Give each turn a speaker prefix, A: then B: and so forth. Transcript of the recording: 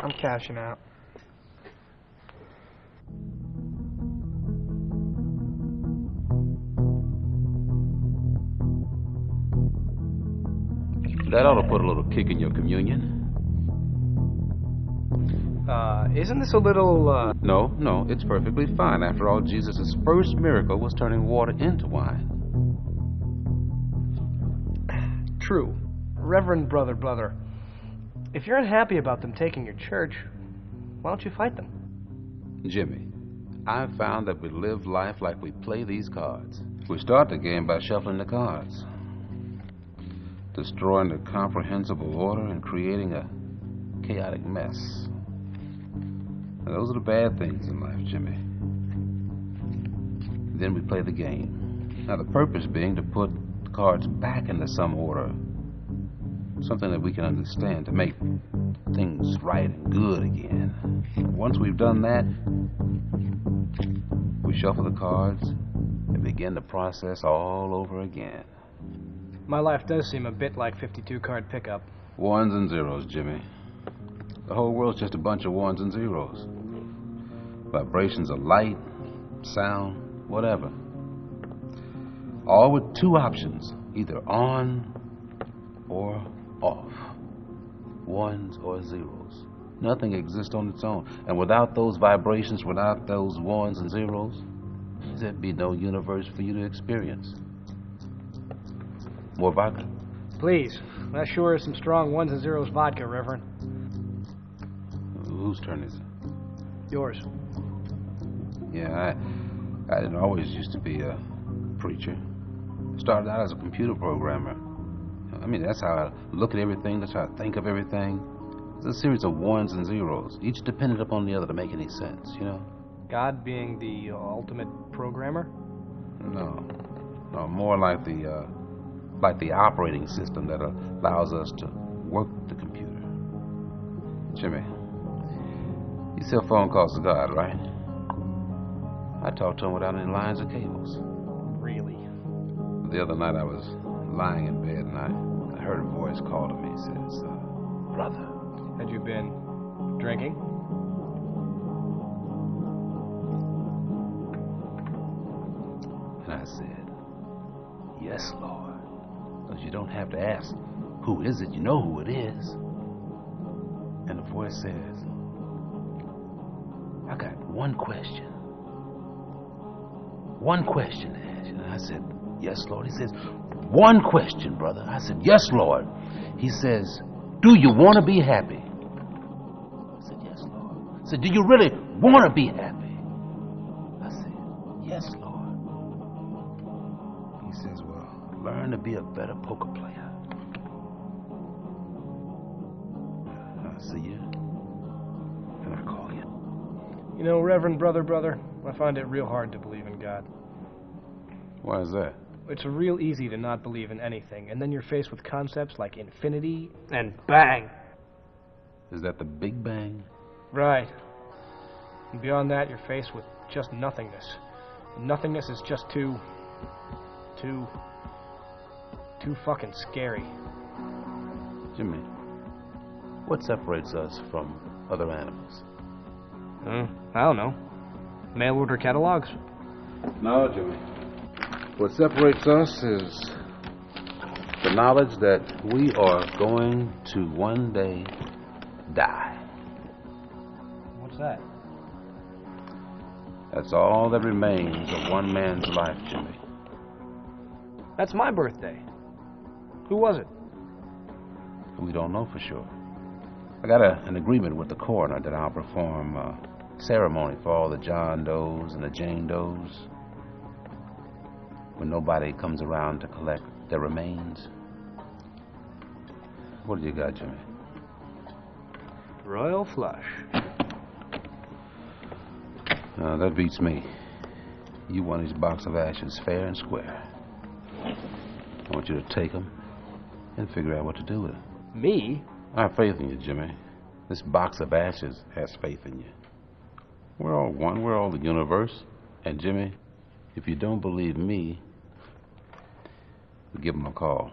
A: I'm cashing out.
B: That ought to put a little kick in your communion.
A: Isn't this a little,
B: No, it's perfectly fine. After all, Jesus' first miracle was turning water into wine.
A: True. Reverend Brother, if you're unhappy about them taking your church, why don't you fight them?
B: Jimmy, I've found that we live life like we play these cards. We start the game by shuffling the cards, destroying the comprehensible order and creating a chaotic mess. Now, those are the bad things in life, Jimmy. Then we play the game. Now, the purpose being to put the cards back into some order, something that we can understand, to make things right and good again. Once we've done that, we shuffle the cards and begin the process all over again.
A: My life does seem a bit like 52-card pickup.
B: Ones and zeros, Jimmy. The whole world's just a bunch of ones and zeros. Vibrations of light, sound, whatever. All with two options, either on or off. Ones or zeros. Nothing exists on its own. And without those vibrations, without those ones and zeros, there'd be no universe for you to experience. More vodka?
A: Please. That sure is some strong ones and zeros vodka, Reverend.
B: Whose turn is it?
A: Yours.
B: Yeah, I didn't always used to be a preacher. Started out as a computer programmer. I mean, that's how I look at everything, that's how I think of everything. It's a series of ones and zeros, each dependent upon the other to make any sense, you know?
A: God being the ultimate programmer?
B: No, more like the operating system that allows us to work the computer. Jimmy, you still phone calls to God, right? I talked to him without any lines or cables.
A: Really?
B: The other night I was lying in bed and I heard a voice call to me. It says, brother.
A: Had you been drinking?
B: And I said, yes, Lord. Because you don't have to ask, who is it? You know who it is. And the voice says, I got one question. One question to ask you. And I said, yes, Lord. He says, one question, brother. I said, yes, Lord. He says, do you want to be happy? I said, yes, Lord. He said, do you really want to be happy? I said, yes, Lord. He says, well, learn to be a better poker player. I'll see you. And I call you.
A: You know, Reverend Brother, I find it real hard to believe in God.
B: Why is that?
A: It's real easy to not believe in anything, and then you're faced with concepts like infinity and bang.
B: Is that the Big Bang?
A: Right. And beyond that, you're faced with just nothingness. And nothingness is just too fucking scary.
B: Jimmy, what separates us from other animals?
A: I don't know. Mail order catalogs?
B: No, Jimmy. What separates us is the knowledge that we are going to one day die.
A: What's that?
B: That's all that remains of one man's life, Jimmy.
A: That's my birthday. Who was it?
B: We don't know for sure. I got an agreement with the coroner that I'll perform a ceremony for all the John Does and the Jane Does when nobody comes around to collect their remains. What do you got, Jimmy?
A: Royal flush.
B: That beats me. You won his box of ashes fair and square. I want you to take them and figure out what to do with them.
A: Me?
B: I have faith in you, Jimmy. This box of ashes has faith in you. We're all one. We're all the universe. And, Jimmy, if you don't believe me, give him a call.